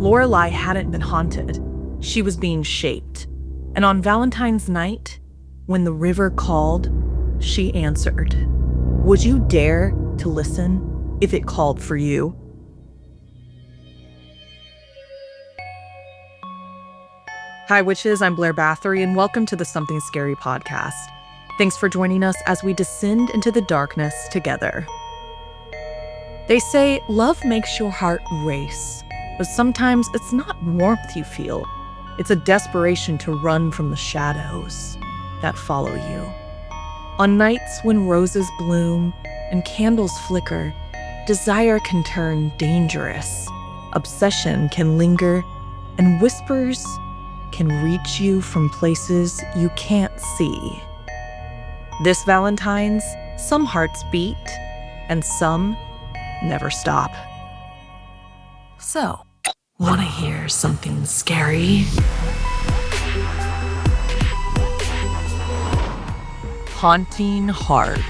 Lorelei hadn't been haunted. She was being shaped. And on Valentine's night, when the river called, she answered. Would you dare to listen if it called for you? Hi, witches. I'm Blair Bathory, and welcome to the Something Scary podcast. Thanks for joining us as we descend into the darkness together. They say love makes your heart race, but sometimes it's not warmth you feel. It's a desperation to run from the shadows that follow you. On nights when roses bloom and candles flicker, desire can turn dangerous. Obsession can linger, and whispers can reach you from places you can't see. This Valentine's, some hearts beat, and some never stop. So, wanna hear something scary? Haunting hearts.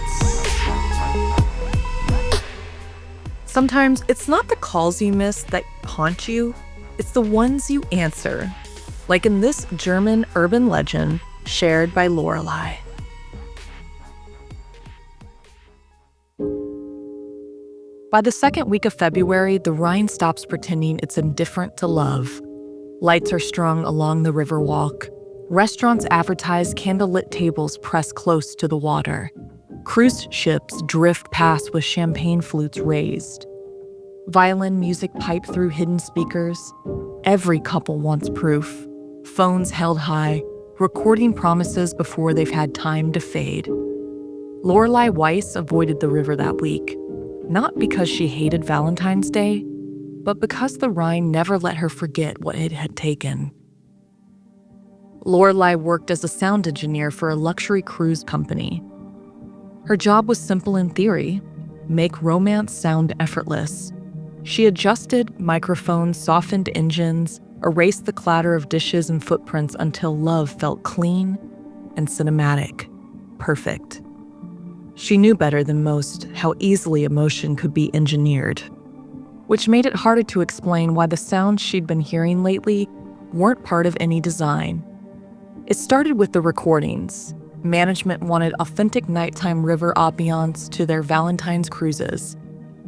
Sometimes it's not the calls you miss that haunt you, it's the ones you answer. Like in this German urban legend shared by Lorelei. By the second week of February, the Rhine stops pretending it's indifferent to love. Lights are strung along the river walk. Restaurants advertise candlelit tables pressed close to the water. Cruise ships drift past with champagne flutes raised. Violin music pipe through hidden speakers. Every couple wants proof. Phones held high, recording promises before they've had time to fade. Lorelei Weiss avoided the river that week, not because she hated Valentine's Day, but because the Rhine never let her forget what it had taken. Lorelei worked as a sound engineer for a luxury cruise company. Her job was simple in theory: make romance sound effortless. She adjusted microphones, softened engines, erased the clatter of dishes and footprints until love felt clean and cinematic, perfect. She knew better than most how easily emotion could be engineered, which made it harder to explain why the sounds she'd been hearing lately weren't part of any design. It started with the recordings. Management wanted authentic nighttime river ambiance to their Valentine's cruises.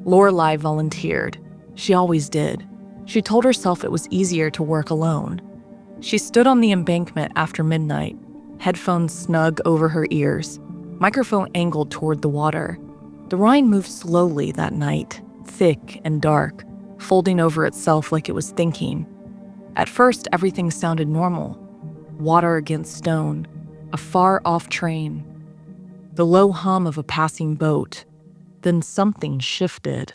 Lorelei volunteered. She always did. She told herself it was easier to work alone. She stood on the embankment after midnight, headphones snug over her ears, microphone angled toward the water. The Rhine moved slowly that night, thick and dark, folding over itself like it was thinking. At first, everything sounded normal. Water against stone, a far-off train, the low hum of a passing boat. Then something shifted.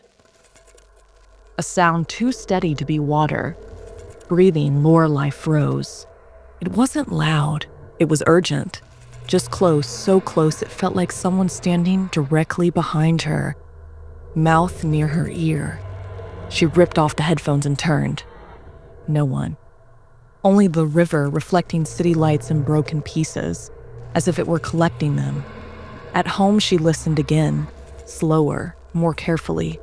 A sound too steady to be water. Breathing, Lorelei froze. It wasn't loud. It was urgent. Just close, so close it felt like someone standing directly behind her. Mouth near her ear. She ripped off the headphones and turned. No one. Only the river reflecting city lights in broken pieces, as if it were collecting them. At home, she listened again, slower, more carefully.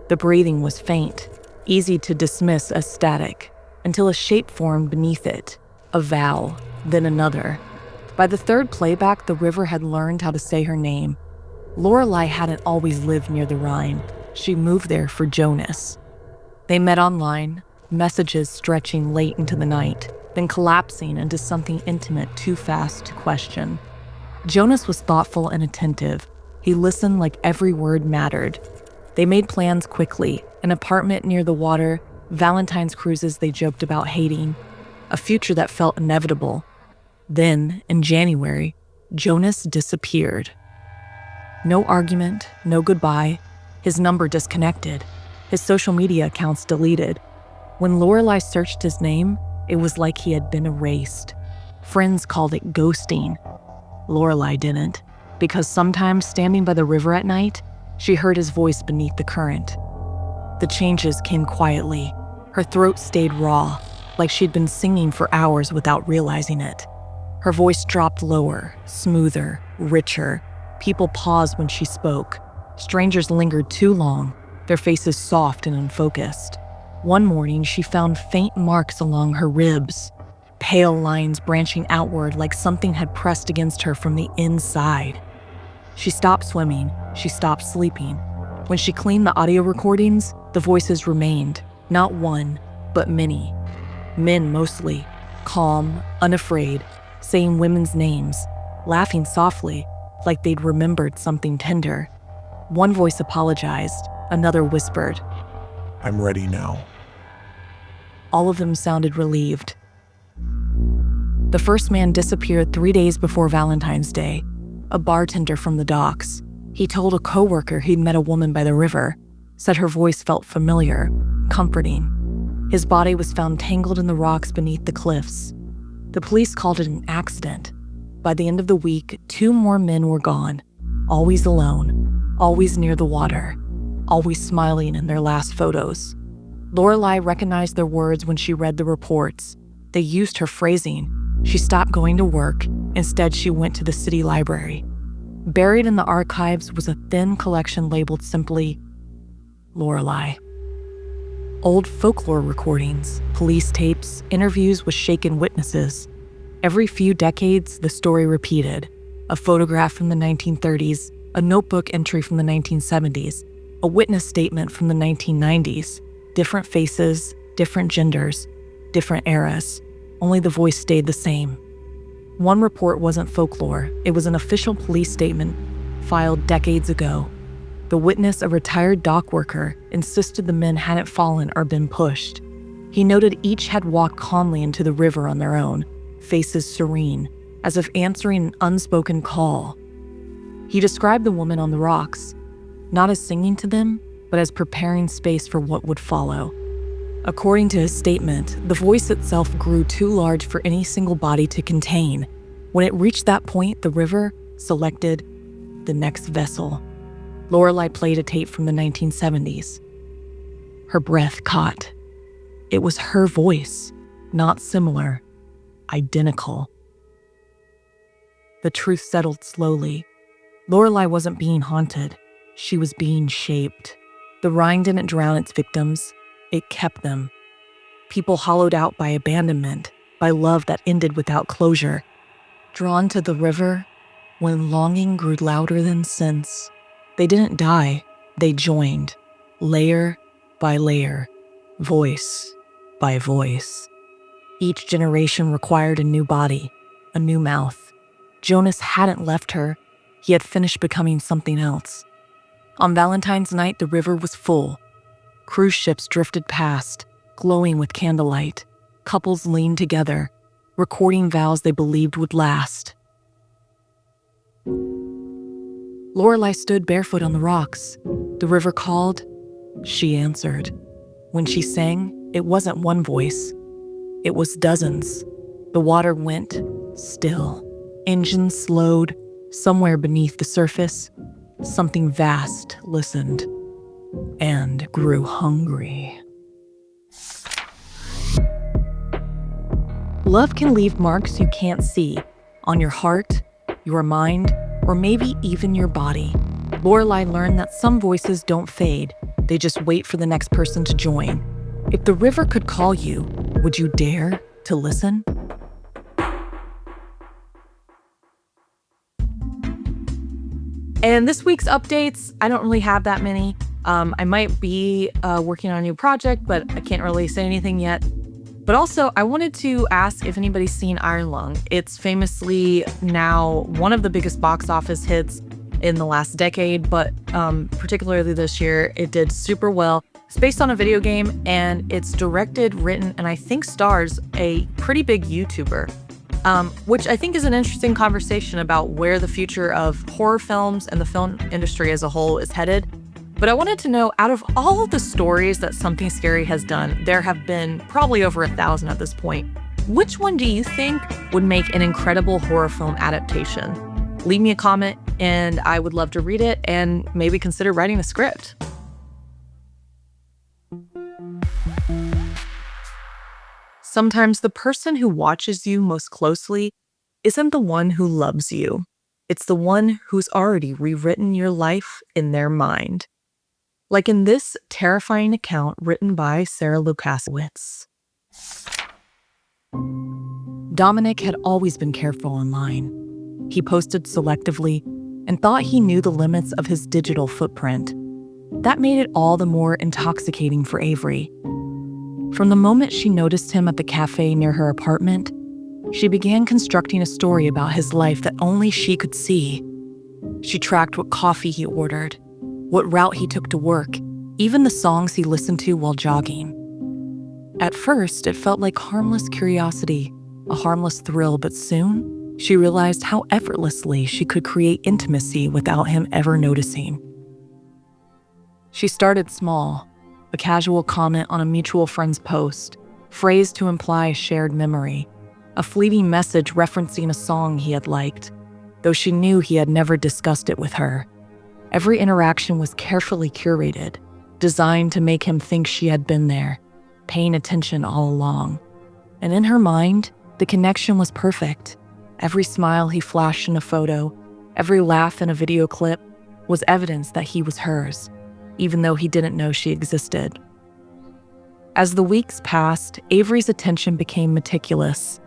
The breathing was faint, easy to dismiss as static, until a shape formed beneath it, a vowel, then another. By the third playback, the river had learned how to say her name. Lorelei hadn't always lived near the Rhine. She moved there for Jonas. They met online, messages stretching late into the night, then collapsing into something intimate too fast to question. Jonas was thoughtful and attentive. He listened like every word mattered. They made plans quickly: an apartment near the water, Valentine's cruises they joked about hating, a future that felt inevitable. Then, in January, Jonas disappeared. No argument, no goodbye. His number disconnected. His social media accounts deleted. When Lorelei searched his name, it was like he had been erased. Friends called it ghosting. Lorelei didn't, because sometimes standing by the river at night, she heard his voice beneath the current. The changes came quietly. Her throat stayed raw, like she'd been singing for hours without realizing it. Her voice dropped lower, smoother, richer. People paused when she spoke. Strangers lingered too long, their faces soft and unfocused. One morning, she found faint marks along her ribs, pale lines branching outward like something had pressed against her from the inside. She stopped swimming. She stopped sleeping. When she cleaned the audio recordings, the voices remained, not one, but many. Men mostly, calm, unafraid, saying women's names, laughing softly, like they'd remembered something tender. One voice apologized, another whispered, "I'm ready now." All of them sounded relieved. The first man disappeared 3 days before Valentine's Day, a bartender from the docks. He told a coworker he'd met a woman by the river, said her voice felt familiar, comforting. His body was found tangled in the rocks beneath the cliffs. The police called it an accident. By the end of the week, 2 more men were gone, always alone, always near the water, always smiling in their last photos. Lorelei recognized their words when she read the reports. They used her phrasing. She stopped going to work. Instead, she went to the city library. Buried in the archives was a thin collection labeled simply, Lorelei. Old folklore recordings, police tapes, interviews with shaken witnesses. Every few decades, the story repeated. A photograph from the 1930s, a notebook entry from the 1970s, a witness statement from the 1990s. Different faces, different genders, different eras. Only the voice stayed the same. One report wasn't folklore. It was an official police statement filed decades ago. The witness, a retired dock worker, insisted the men hadn't fallen or been pushed. He noted each had walked calmly into the river on their own, faces serene, as if answering an unspoken call. He described the woman on the rocks, not as singing to them, but as preparing space for what would follow. According to his statement, the voice itself grew too large for any single body to contain. When it reached that point, the river selected the next vessel. Lorelei played a tape from the 1970s. Her breath caught. It was her voice, not similar, identical. The truth settled slowly. Lorelei wasn't being haunted. She was being shaped. The Rhine didn't drown its victims. It kept them. People hollowed out by abandonment, by love that ended without closure. Drawn to the river, when longing grew louder than sense, they didn't die, they joined, layer by layer, voice by voice. Each generation required a new body, a new mouth. Jonas hadn't left her. He had finished becoming something else. On Valentine's night, the river was full. Cruise ships drifted past, glowing with candlelight. Couples leaned together, recording vows they believed would last. Lorelei stood barefoot on the rocks. The river called. She answered. When she sang, it wasn't one voice. It was dozens. The water went still. Engines slowed. Somewhere beneath the surface, something vast listened and grew hungry. Love can leave marks you can't see on your heart, your mind, or maybe even your body. Lorelei learned that some voices don't fade. They just wait for the next person to join. If the river could call you, would you dare to listen? And this week's updates, I don't really have that many. I might be working on a new project, but I can't really say anything yet. But also, I wanted to ask if anybody's seen Iron Lung. It's famously now one of the biggest box office hits in the last decade, but particularly this year, it did super well. It's based on a video game, and it's directed, written, and I think stars a pretty big YouTuber. Which I think is an interesting conversation about where the future of horror films and the film industry as a whole is headed. But I wanted to know, out of all of the stories that Something Scary has done, there have been probably over 1,000 at this point. Which one do you think would make an incredible horror film adaptation? Leave me a comment and I would love to read it and maybe consider writing a script. Sometimes the person who watches you most closely isn't the one who loves you. It's the one who's already rewritten your life in their mind. Like in this terrifying account written by Sarah Lukasiewicz. Dominic had always been careful online. He posted selectively and thought he knew the limits of his digital footprint. That made it all the more intoxicating for Avery. From the moment she noticed him at the cafe near her apartment, she began constructing a story about his life that only she could see. She tracked what coffee he ordered, what route he took to work, even the songs he listened to while jogging. At first, it felt like harmless curiosity, a harmless thrill, but soon, she realized how effortlessly she could create intimacy without him ever noticing. She started small, a casual comment on a mutual friend's post, phrased to imply a shared memory, a fleeting message referencing a song he had liked, though she knew he had never discussed it with her. Every interaction was carefully curated, designed to make him think she had been there, paying attention all along. And in her mind, the connection was perfect. Every smile he flashed in a photo, every laugh in a video clip, was evidence that he was hers, even though he didn't know she existed. As the weeks passed, Avery's attention became meticulous.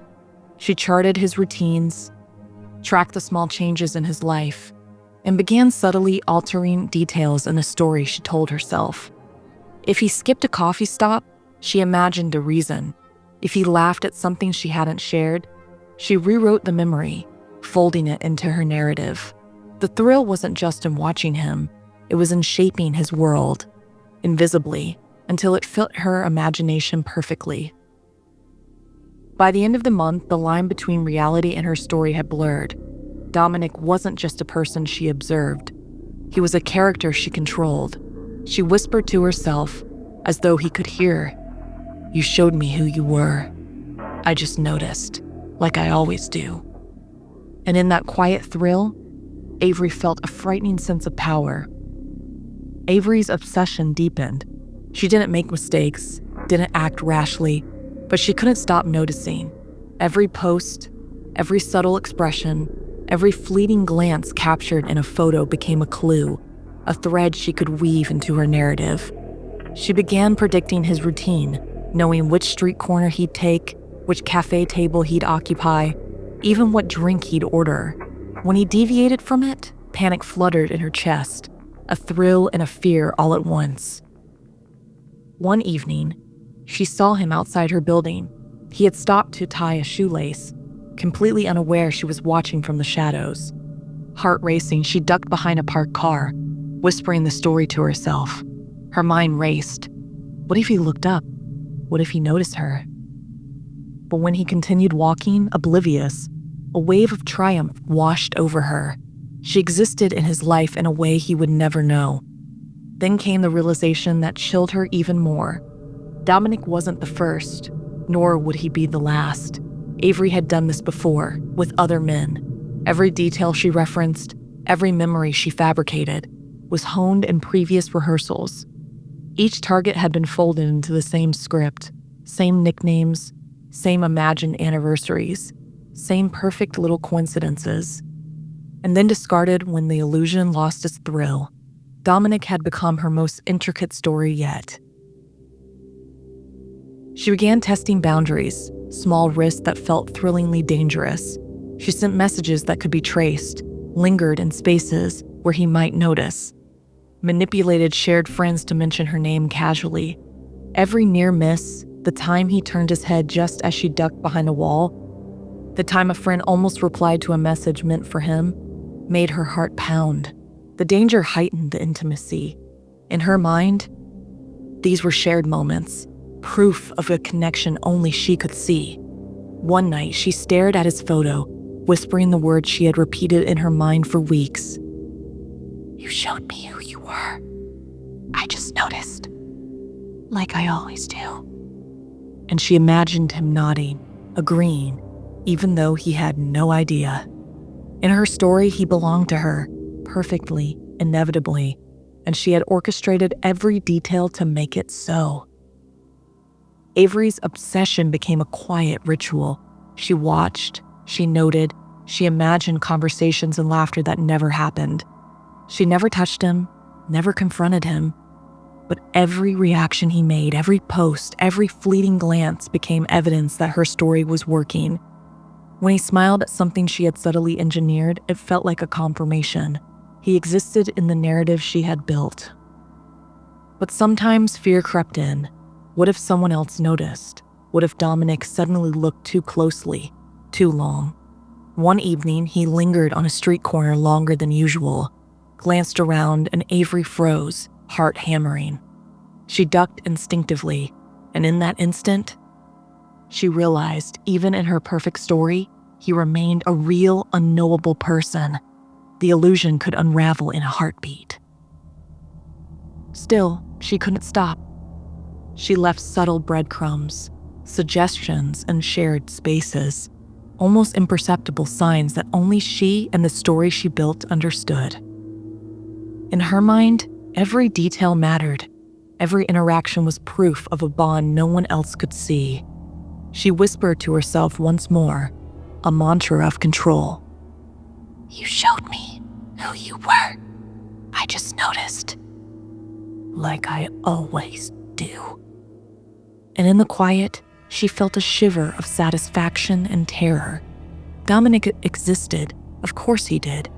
She charted his routines, tracked the small changes in his life, and began subtly altering details in the story she told herself. If he skipped a coffee stop, she imagined a reason. If he laughed at something she hadn't shared, she rewrote the memory, folding it into her narrative. The thrill wasn't just in watching him, it was in shaping his world, invisibly, until it fit her imagination perfectly. By the end of the month, the line between reality and her story had blurred. Dominic wasn't just a person she observed. He was a character she controlled. She whispered to herself, as though he could hear, "You showed me who you were. I just noticed, like I always do." And in that quiet thrill, Avery felt a frightening sense of power. Avery's obsession deepened. She didn't make mistakes, didn't act rashly, but she couldn't stop noticing. Every post, every subtle expression, every fleeting glance captured in a photo became a clue, a thread she could weave into her narrative. She began predicting his routine, knowing which street corner he'd take, which cafe table he'd occupy, even what drink he'd order. When he deviated from it, panic fluttered in her chest, a thrill and a fear all at once. One evening, she saw him outside her building. He had stopped to tie a shoelace, completely unaware she was watching from the shadows. Heart racing, she ducked behind a parked car, whispering the story to herself. Her mind raced. What if he looked up? What if he noticed her? But when he continued walking, oblivious, a wave of triumph washed over her. She existed in his life in a way he would never know. Then came the realization that chilled her even more. Dominic wasn't the first, nor would he be the last. Avery had done this before, with other men. Every detail she referenced, every memory she fabricated, was honed in previous rehearsals. Each target had been folded into the same script, same nicknames, same imagined anniversaries, same perfect little coincidences, and then discarded when the illusion lost its thrill. Dominic had become her most intricate story yet. She began testing boundaries, small risks that felt thrillingly dangerous. She sent messages that could be traced, lingered in spaces where he might notice, manipulated shared friends to mention her name casually. Every near miss, the time he turned his head just as she ducked behind a wall, the time a friend almost replied to a message meant for him, made her heart pound. The danger heightened the intimacy. In her mind, these were shared moments, proof of a connection only she could see. One night, she stared at his photo, whispering the words she had repeated in her mind for weeks. "You showed me who you were. I just noticed. Like I always do." And she imagined him nodding, agreeing, even though he had no idea. In her story, he belonged to her, perfectly, inevitably, and she had orchestrated every detail to make it so. Avery's obsession became a quiet ritual. She watched, she noted, she imagined conversations and laughter that never happened. She never touched him, never confronted him, But every reaction he made, every post, every fleeting glance became evidence that her story was working. When he smiled at something she had subtly engineered, it felt like a confirmation. He existed in the narrative she had built. But sometimes fear crept in. What if someone else noticed? What if Dominic suddenly looked too closely, too long? One evening, he lingered on a street corner longer than usual, glanced around, and Avery froze, heart hammering. She ducked instinctively, and in that instant, she realized, even in her perfect story, he remained a real, unknowable person. The illusion could unravel in a heartbeat. Still, she couldn't stop. She left subtle breadcrumbs, suggestions, and shared spaces, almost imperceptible signs that only she and the story she built understood. In her mind, every detail mattered. Every interaction was proof of a bond no one else could see. She whispered to herself once more, a mantra of control. "You showed me who you were. I just noticed. Like I always do." And in the quiet, she felt a shiver of satisfaction and terror. Dominic existed, of course he did,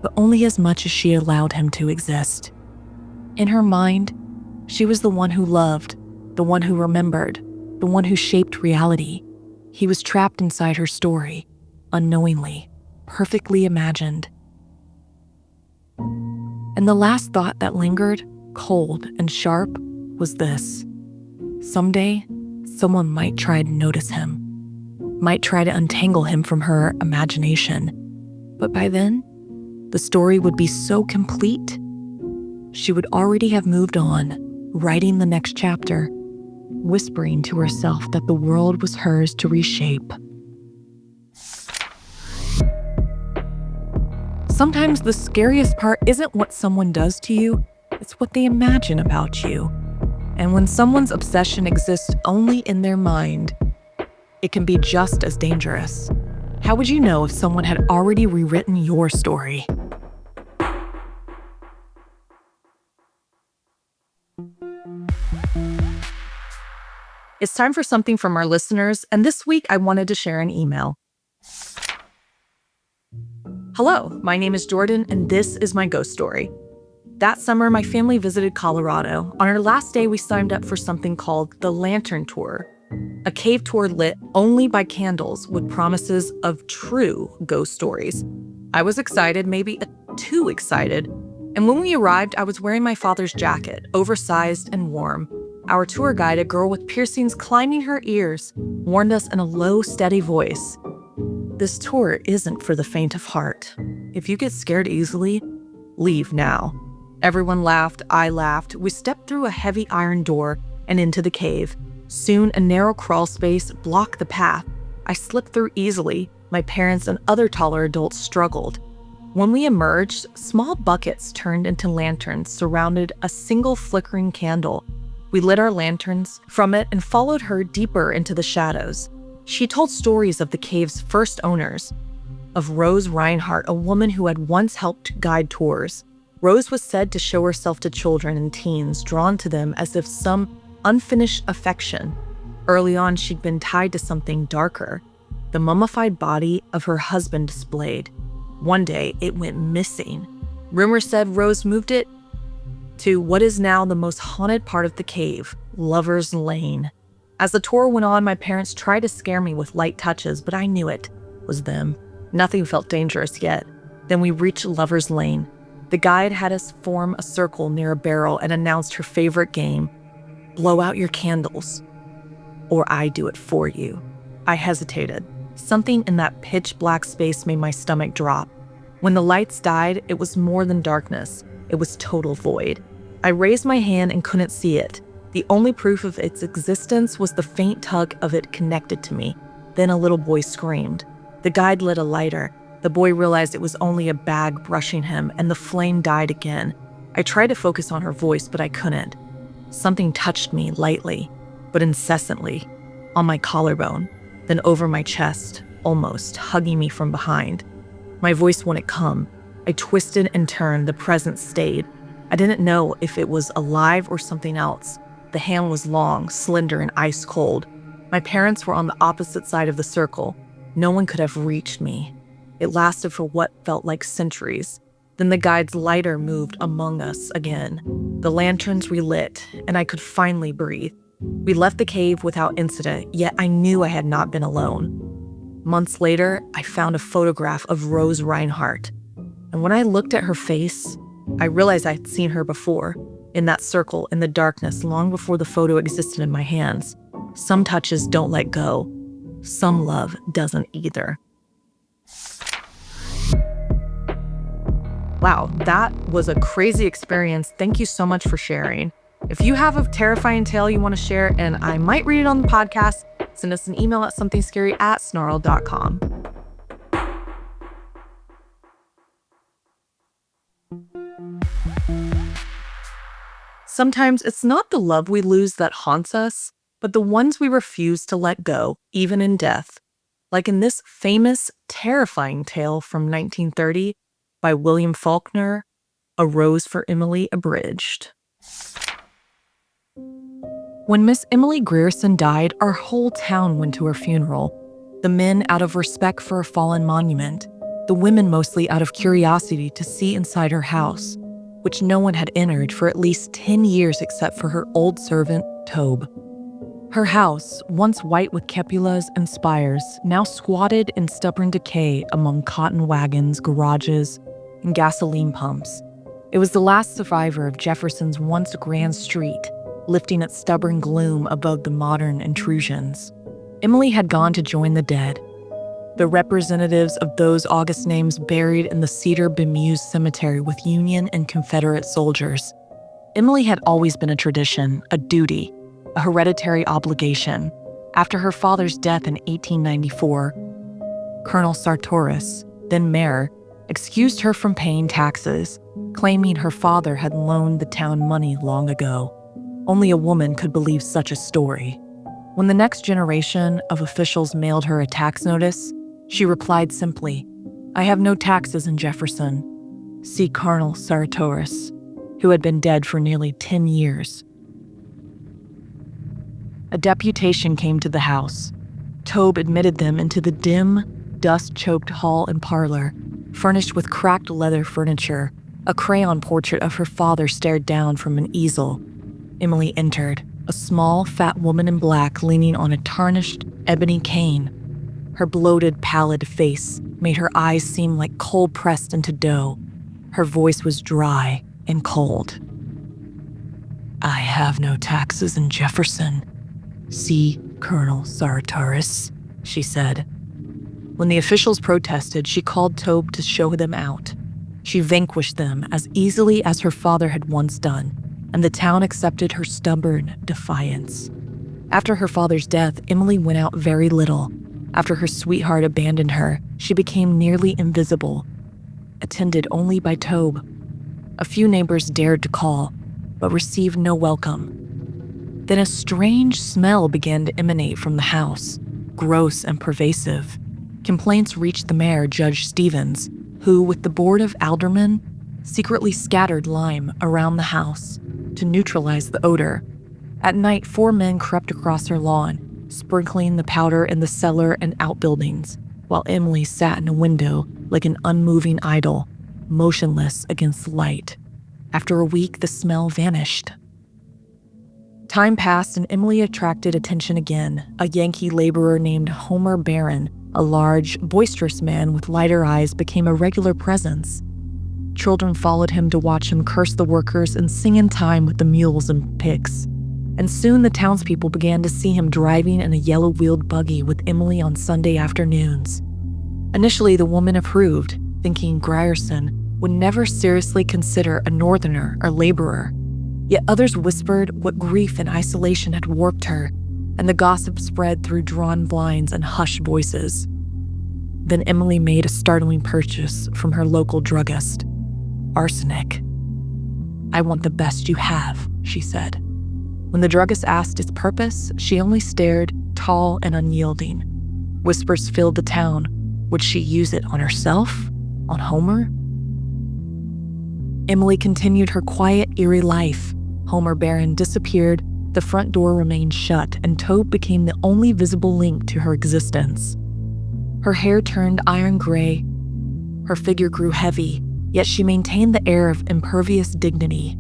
but only as much as she allowed him to exist. In her mind, she was the one who loved, the one who remembered, the one who shaped reality. He was trapped inside her story, unknowingly, perfectly imagined. And the last thought that lingered, cold and sharp, was this. Someday, someone might try to notice him, might try to untangle him from her imagination. But by then, the story would be so complete. She would already have moved on, writing the next chapter, whispering to herself that the world was hers to reshape. Sometimes the scariest part isn't what someone does to you, it's what they imagine about you. And when someone's obsession exists only in their mind, it can be just as dangerous. How would you know if someone had already rewritten your story? It's time for something from our listeners, and this week I wanted to share an email. Hello, my name is Jordan, and this is my ghost story. That summer, my family visited Colorado. On our last day, we signed up for something called the Lantern Tour, a cave tour lit only by candles with promises of true ghost stories. I was excited, maybe too excited, and when we arrived, I was wearing my father's jacket, oversized and warm. Our tour guide, a girl with piercings climbing her ears, warned us in a low, steady voice. This tour isn't for the faint of heart. If you get scared easily, leave now. Everyone laughed, I laughed. We stepped through a heavy iron door and into the cave. Soon, a narrow crawl space blocked the path. I slipped through easily. My parents and other taller adults struggled. When we emerged, small buckets turned into lanterns surrounded a single flickering candle. We lit our lanterns from it and followed her deeper into the shadows. She told stories of the cave's first owners, of Rose Reinhardt, a woman who had once helped guide tours. Rose was said to show herself to children and teens, drawn to them as if some unfinished affection. Early on, she'd been tied to something darker, the mummified body of her husband displayed. One day, it went missing. Rumor said Rose moved it to what is now the most haunted part of the cave, Lover's Lane. As the tour went on, my parents tried to scare me with light touches, but I knew it was them. Nothing felt dangerous yet. Then we reached Lover's Lane. The guide had us form a circle near a barrel and announced her favorite game, blow out your candles, or I do it for you. I hesitated. Something in that pitch black space made my stomach drop. When the lights died, it was more than darkness. It was total void. I raised my hand and couldn't see it. The only proof of its existence was the faint tug of it connected to me. Then a little boy screamed. The guide lit a lighter. The boy realized it was only a bag brushing him, and the flame died again. I tried to focus on her voice, but I couldn't. Something touched me lightly, but incessantly, on my collarbone, then over my chest, almost hugging me from behind. My voice wouldn't come. I twisted and turned. The presence stayed. I didn't know if it was alive or something else. The hand was long, slender, and ice cold. My parents were on the opposite side of the circle. No one could have reached me. It lasted for what felt like centuries. Then the guide's lighter moved among us again. The lanterns relit, and I could finally breathe. We left the cave without incident, yet I knew I had not been alone. Months later, I found a photograph of Rose Reinhardt. And when I looked at her face, I realized I had seen her before, in that circle in the darkness long before the photo existed in my hands. Some touches don't let go. Some love doesn't either. Wow, that was a crazy experience. Thank you so much for sharing. If you have a terrifying tale you want to share and I might read it on the podcast, send us an email at somethingscary@snarled.com. Sometimes it's not the love we lose that haunts us, but the ones we refuse to let go, even in death. Like in this famous, terrifying tale from 1930 by William Faulkner, A Rose for Emily Abridged. When Miss Emily Grierson died, our whole town went to her funeral. The men out of respect for a fallen monument, the women mostly out of curiosity to see inside her house, which no one had entered for at least 10 years except for her old servant, Tobe. Her house, once white with cupolas and spires, now squatted in stubborn decay among cotton wagons, garages, and gasoline pumps. It was the last survivor of Jefferson's once grand street, lifting its stubborn gloom above the modern intrusions. Emily had gone to join the dead, the representatives of those august names buried in the cedar-bemused cemetery with Union and Confederate soldiers. Emily had always been a tradition, a duty, a hereditary obligation. After her father's death in 1894, Colonel Sartoris, then mayor, excused her from paying taxes, claiming her father had loaned the town money long ago. Only a woman could believe such a story. When the next generation of officials mailed her a tax notice, she replied simply, "I have no taxes in Jefferson. See Colonel Sartoris," who had been dead for nearly 10 years. A deputation came to the house. Tobe admitted them into the dim, dust-choked hall and parlor, furnished with cracked leather furniture. A crayon portrait of her father stared down from an easel. Emily entered, a small, fat woman in black leaning on a tarnished ebony cane. Her bloated, pallid face made her eyes seem like coal pressed into dough. Her voice was dry and cold. "I have no taxes in Jefferson. See Colonel Sartoris," she said. When the officials protested, she called Tobe to show them out. She vanquished them as easily as her father had once done, and the town accepted her stubborn defiance. After her father's death, Emily went out very little. After her sweetheart abandoned her, she became nearly invisible, attended only by Tobe. A few neighbors dared to call, but received no welcome. Then a strange smell began to emanate from the house, gross and pervasive. Complaints reached the mayor, Judge Stevens, who, with the board of aldermen, secretly scattered lime around the house to neutralize the odor. At night, 4 men crept across her lawn, sprinkling the powder in the cellar and outbuildings, while Emily sat in a window like an unmoving idol, motionless against the light. After a week, the smell vanished. Time passed and Emily attracted attention again. A Yankee laborer named Homer Barron, a large, boisterous man with lighter eyes, became a regular presence. Children followed him to watch him curse the workers and sing in time with the mules and pigs. And soon the townspeople began to see him driving in a yellow-wheeled buggy with Emily on Sunday afternoons. Initially, the woman approved, thinking Grierson would never seriously consider a northerner or laborer. Yet others whispered what grief and isolation had warped her, and the gossip spread through drawn blinds and hushed voices. Then Emily made a startling purchase from her local druggist. Arsenic. "I want the best you have," she said. When the druggist asked its purpose, she only stared, tall and unyielding. Whispers filled the town. Would she use it on herself? On Homer? Emily continued her quiet, eerie life. Homer Barron disappeared, the front door remained shut, and Tobe became the only visible link to her existence. Her hair turned iron gray. Her figure grew heavy, yet she maintained the air of impervious dignity.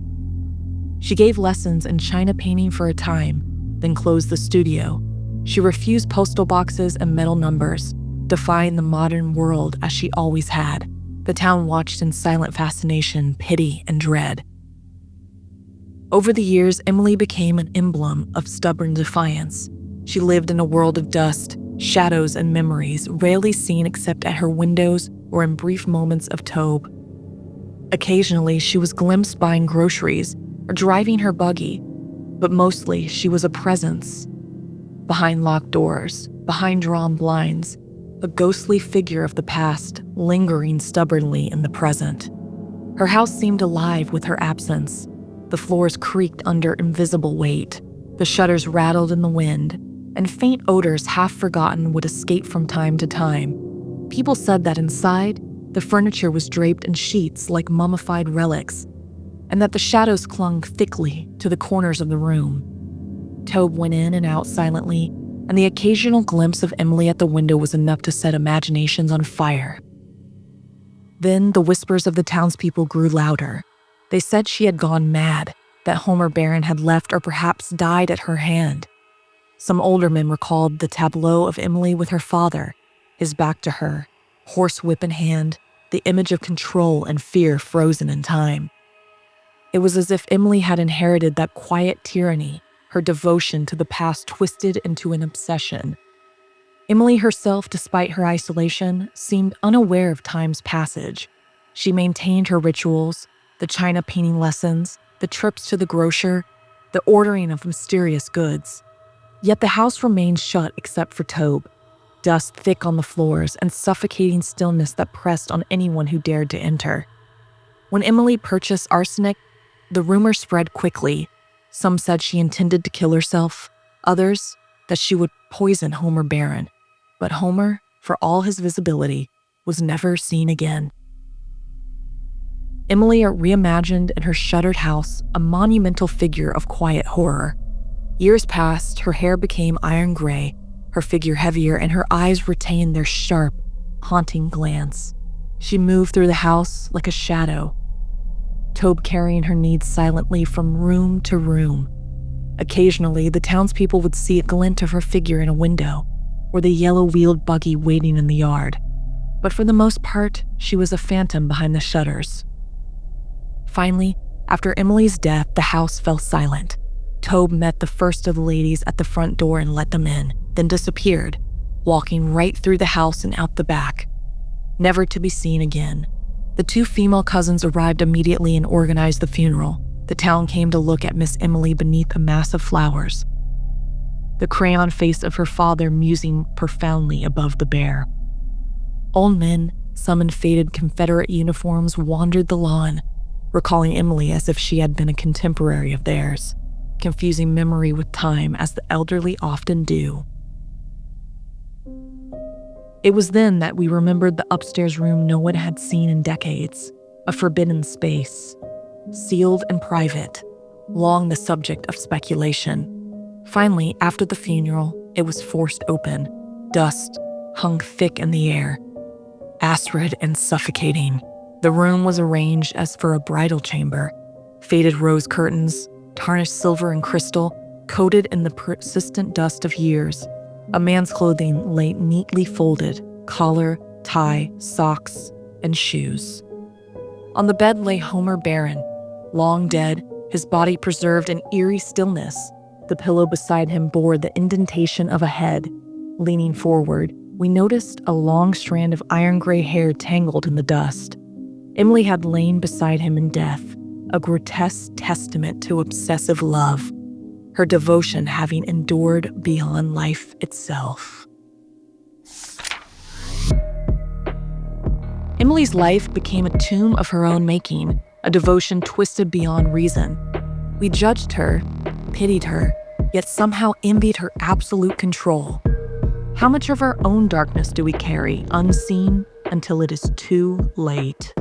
She gave lessons in china painting for a time, then closed the studio. She refused postal boxes and metal numbers, defying the modern world as she always had. The town watched in silent fascination, pity, and dread. Over the years, Emily became an emblem of stubborn defiance. She lived in a world of dust, shadows, and memories, rarely seen except at her windows or in brief moments of Tobe. Occasionally, she was glimpsed buying groceries or driving her buggy, but mostly she was a presence. Behind locked doors, behind drawn blinds, a ghostly figure of the past, lingering stubbornly in the present. Her house seemed alive with her absence. The floors creaked under invisible weight. The shutters rattled in the wind, and faint odors half forgotten would escape from time to time. People said that inside, the furniture was draped in sheets like mummified relics, and that the shadows clung thickly to the corners of the room. Tobe went in and out silently, and the occasional glimpse of Emily at the window was enough to set imaginations on fire. Then the whispers of the townspeople grew louder. They said she had gone mad, that Homer Barron had left or perhaps died at her hand. Some older men recalled the tableau of Emily with her father, his back to her, horsewhip in hand, the image of control and fear frozen in time. It was as if Emily had inherited that quiet tyranny, her devotion to the past twisted into an obsession. Emily herself, despite her isolation, seemed unaware of time's passage. She maintained her rituals, the china painting lessons, the trips to the grocer, the ordering of mysterious goods. Yet the house remained shut except for Tobe, dust thick on the floors and suffocating stillness that pressed on anyone who dared to enter. When Emily purchased arsenic, the rumor spread quickly. Some said she intended to kill herself, others that she would poison Homer Barron. But Homer, for all his visibility, was never seen again. Emily reimagined in her shuttered house, a monumental figure of quiet horror. Years passed, her hair became iron gray, her figure heavier, and her eyes retained their sharp, haunting glance. She moved through the house like a shadow, Tobe carrying her needs silently from room to room. Occasionally, the townspeople would see a glint of her figure in a window, or the yellow-wheeled buggy waiting in the yard. But for the most part, she was a phantom behind the shutters. Finally, after Emily's death, the house fell silent. Tobe met the first of the ladies at the front door and let them in, then disappeared, walking right through the house and out the back, never to be seen again. The two female cousins arrived immediately and organized the funeral. The town came to look at Miss Emily beneath a mass of flowers, the crayon face of her father musing profoundly above the bier. Old men, some in faded Confederate uniforms, wandered the lawn, recalling Emily as if she had been a contemporary of theirs, confusing memory with time as the elderly often do. It was then that we remembered the upstairs room no one had seen in decades, a forbidden space, sealed and private, long the subject of speculation. Finally, after the funeral, it was forced open. Dust hung thick in the air, acrid and suffocating. The room was arranged as for a bridal chamber, faded rose curtains, tarnished silver and crystal, coated in the persistent dust of years. A man's clothing lay neatly folded, collar, tie, socks, and shoes. On the bed lay Homer Barron, long dead, his body preserved in eerie stillness. The pillow beside him bore the indentation of a head. Leaning forward, we noticed a long strand of iron gray hair tangled in the dust. Emily had lain beside him in death, a grotesque testament to obsessive love, her devotion having endured beyond life itself. Emily's life became a tomb of her own making, a devotion twisted beyond reason. We judged her, pitied her, yet somehow envied her absolute control. How much of our own darkness do we carry unseen until it is too late?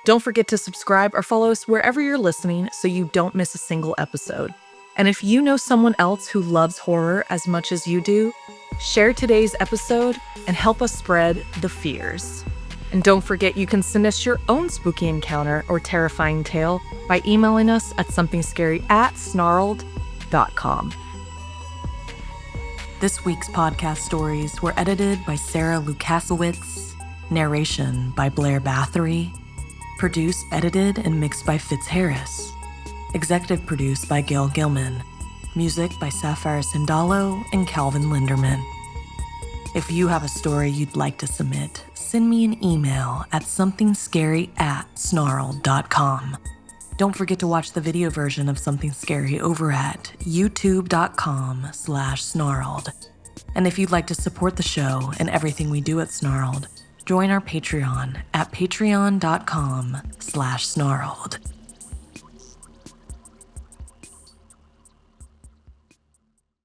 Don't forget to subscribe or follow us wherever you're listening so you don't miss a single episode. And if you know someone else who loves horror as much as you do, share today's episode and help us spread the fears. And don't forget you can send us your own spooky encounter or terrifying tale by emailing us at somethingscary@snarled.com. This week's podcast stories were edited by Sarah Lukasiewicz, narration by Blair Bathory, produced, edited, and mixed by Fitz Harris, executive produced by Gail Gilman, music by Sapphire Sindalo and Calvin Linderman. If you have a story you'd like to submit, send me an email at somethingscary@snarled.com. Don't forget to watch the video version of Something Scary over at youtube.com/snarled. And if you'd like to support the show and everything we do at Snarled, join our Patreon at patreon.com/snarled.